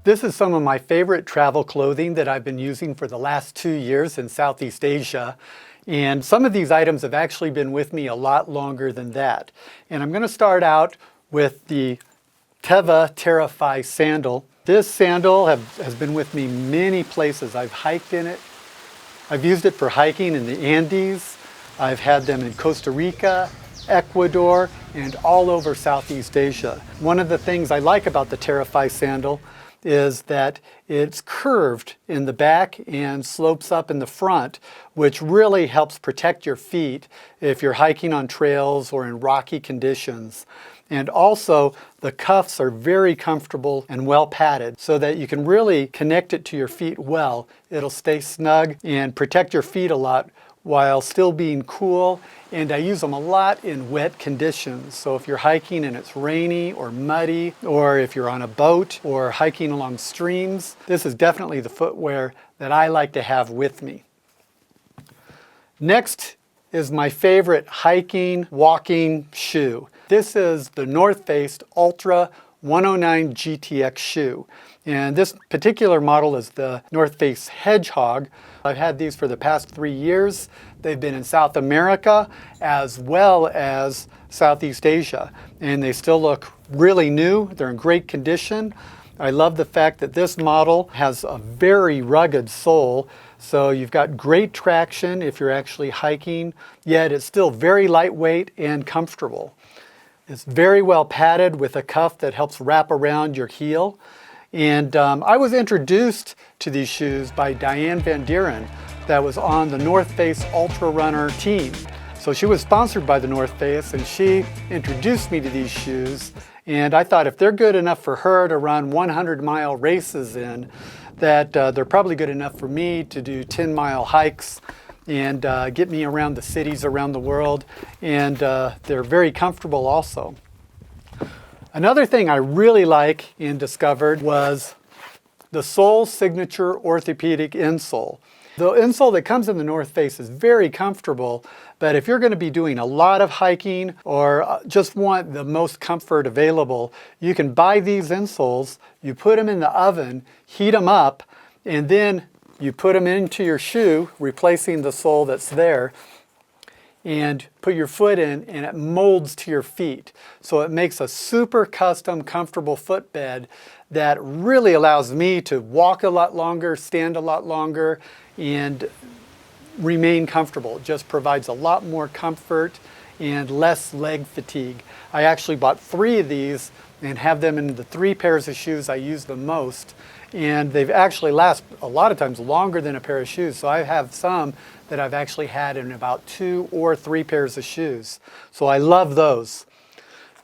This is some of my favorite travel clothing that I've been using for the last 2 years in Southeast Asia. And some of these items have actually been with me a lot longer than that. And I'm going to start out with the Teva Terra sandal. This sandal has been with me many places. I've hiked in it. I've used it for hiking in the Andes. I've had them in Costa Rica, Ecuador, and all over Southeast Asia. One of the things I like about the Terra sandal is that it's curved in the back and slopes up in the front, which really helps protect your feet if you're hiking on trails or in rocky conditions. And also, the cuffs are very comfortable and well padded so that you can really connect it to your feet well. It'll stay snug and protect your feet a lot while still being cool. And I use them a lot in wet conditions. So if you're hiking and it's rainy or muddy, or if you're on a boat or hiking along streams, this is definitely the footwear that I like to have with me. Next is my favorite hiking, walking shoe. This is the North Face Ultra 109 GTX shoe. And this particular model is the North Face Hedgehog. I've had these for the past 3 years. They've been in South America as well as Southeast Asia. And they still look really new. They're in great condition. I love the fact that this model has a very rugged sole. So you've got great traction if you're actually hiking, yet it's still very lightweight and comfortable. It's very well padded with a cuff that helps wrap around your heel. And I was introduced to these shoes by Diane Van Dieren that was on the North Face Ultra Runner team. So she was sponsored by the North Face and she introduced me to these shoes. And I thought if they're good enough for her to run 100-mile races in, that they're probably good enough for me to do 10-mile hikes and get me around the cities around the world. And they're very comfortable also. Another thing I really like and discovered was the Sole Signature Orthopedic insole. The insole that comes in the North Face is very comfortable, but if you're going to be doing a lot of hiking or just want the most comfort available, you can buy these insoles, you put them in the oven, heat them up, and then you put them into your shoe, replacing the sole that's there, and put your foot in, and it molds to your feet. So it makes a super custom, comfortable footbed that really allows me to walk a lot longer, stand a lot longer, and remain comfortable. It just provides a lot more comfort and less leg fatigue. I actually bought 3 of these and have them in the 3 pairs of shoes I use the most. And they've actually last a lot of times longer than a pair of shoes. So I have some that I've actually had in about 2 or 3 pairs of shoes. So I love those.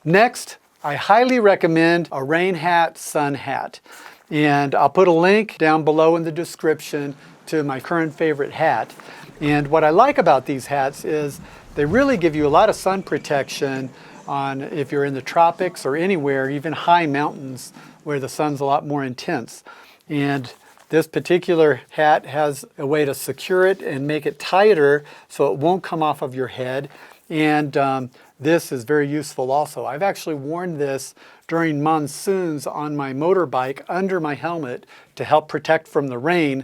Next, I highly recommend a rain hat, sun hat. And I'll put a link down below in the description to my current favorite hat. And what I like about these hats is they really give you a lot of sun protection on if you're in the tropics or anywhere, even high mountains where the sun's a lot more intense. And this particular hat has a way to secure it and make it tighter so it won't come off of your head. And this is very useful also. I've actually worn this during monsoons on my motorbike under my helmet to help protect from the rain.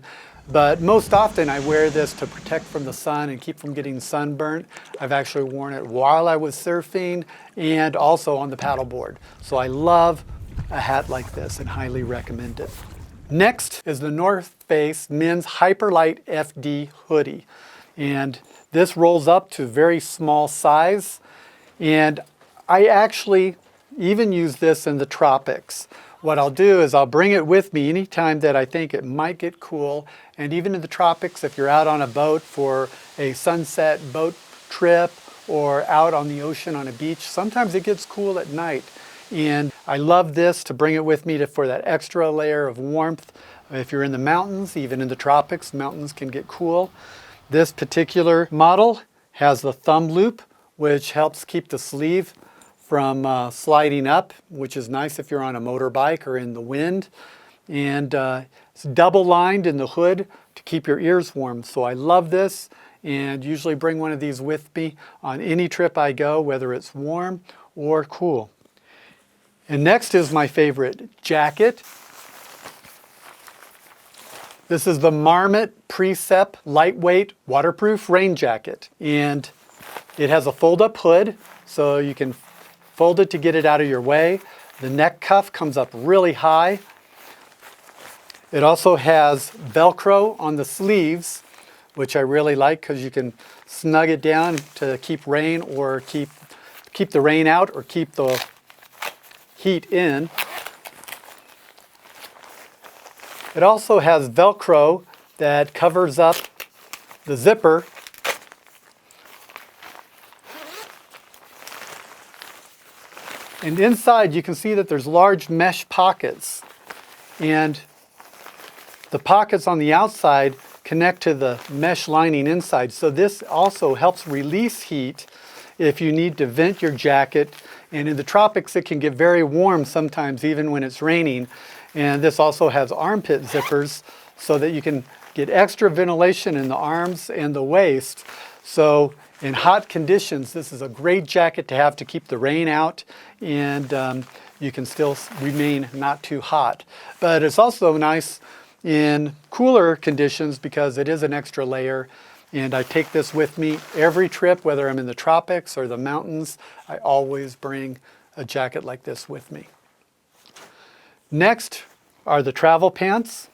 But most often I wear this to protect from the sun and keep from getting sunburnt. I've actually worn it while I was surfing and also on the paddleboard. So I love a hat like this and highly recommend it. Next is the North Face Men's Hyperlight FD Hoodie. And this rolls up to very small size. And I actually even use this in the tropics. What I'll do is I'll bring it with me anytime that I think it might get cool. And even in the tropics, if you're out on a boat for a sunset boat trip or out on the ocean on a beach, sometimes it gets cool at night. And I love this to bring it with me for that extra layer of warmth. If you're in the mountains, even in the tropics, mountains can get cool. This particular model has the thumb loop, which helps keep the sleeve from sliding up, which is nice if you're on a motorbike or in the wind. And it's double lined in the hood to keep your ears warm. So I love this and usually bring one of these with me on any trip I go, whether it's warm or cool. And next is my favorite jacket. This is the Marmot Precip lightweight waterproof rain jacket. And it has a fold-up hood, so you can fold it to get it out of your way. The neck cuff comes up really high. It also has Velcro on the sleeves, which I really like because you can snug it down to keep rain or keep the rain out or keep the heat in. It also has Velcro that covers up the zipper. And inside you can see that there's large mesh pockets. And the pockets on the outside connect to the mesh lining inside. So this also helps release heat if you need to vent your jacket. And in the tropics it can get very warm sometimes even when it's raining. And this also has armpit zippers so that you can get extra ventilation in the arms and the waist. So in hot conditions, this is a great jacket to have to keep the rain out, and you can still remain not too hot. But it's also nice in cooler conditions because it is an extra layer. And I take this with me every trip, whether I'm in the tropics or the mountains. I always bring a jacket like this with me. Next are the travel pants.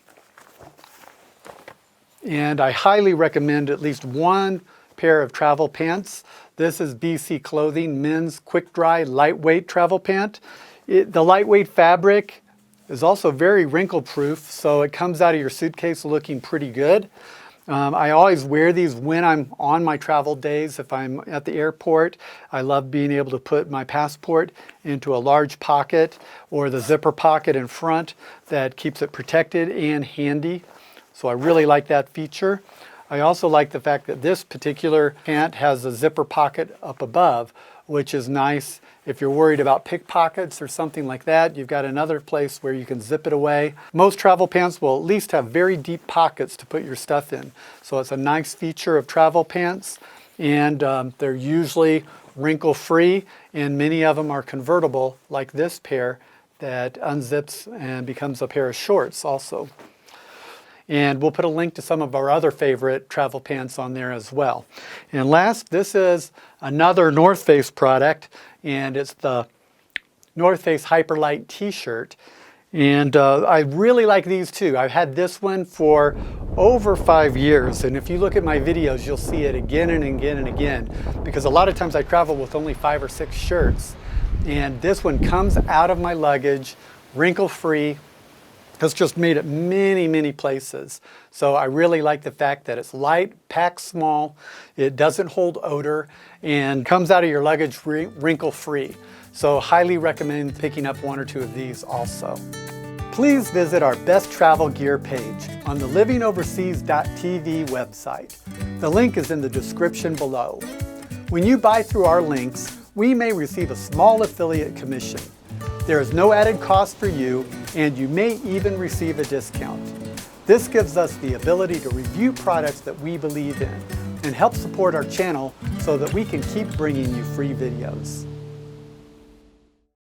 And I highly recommend at least one pair of travel pants. This is BC Clothing men's quick dry lightweight travel pant. The lightweight fabric is also very wrinkle proof, so it comes out of your suitcase looking pretty good. I always wear these when I'm on my travel days. If I'm at the airport, I love being able to put my passport into a large pocket or the zipper pocket in front that keeps it protected and handy. So I really like that feature. I also like the fact that this particular pant has a zipper pocket up above, which is nice. If you're worried about pickpockets or something like that, you've got another place where you can zip it away. Most travel pants will at least have very deep pockets to put your stuff in. So it's a nice feature of travel pants, and they're usually wrinkle-free, and many of them are convertible, like this pair that unzips and becomes a pair of shorts also. And we'll put a link to some of our other favorite travel pants on there as well. And last, this is another North Face product, and it's the North Face Hyperlight t-shirt. And I really like these too. I've had this one for over 5 years, and if you look at my videos, you'll see it again and again and again, because a lot of times I travel with only 5 or 6 shirts, and this one comes out of my luggage, wrinkle-free. It's just made it many places. So I really like the fact that it's light, packed small, it doesn't hold odor, and comes out of your luggage wrinkle-free. So highly recommend picking up 1 or 2 of these also. Please visit our best travel gear page on the livingoverseas.tv website. The link is in the description below. When you buy through our links, we may receive a small affiliate commission. There is no added cost for you, and you may even receive a discount. This gives us the ability to review products that we believe in and help support our channel so that we can keep bringing you free videos.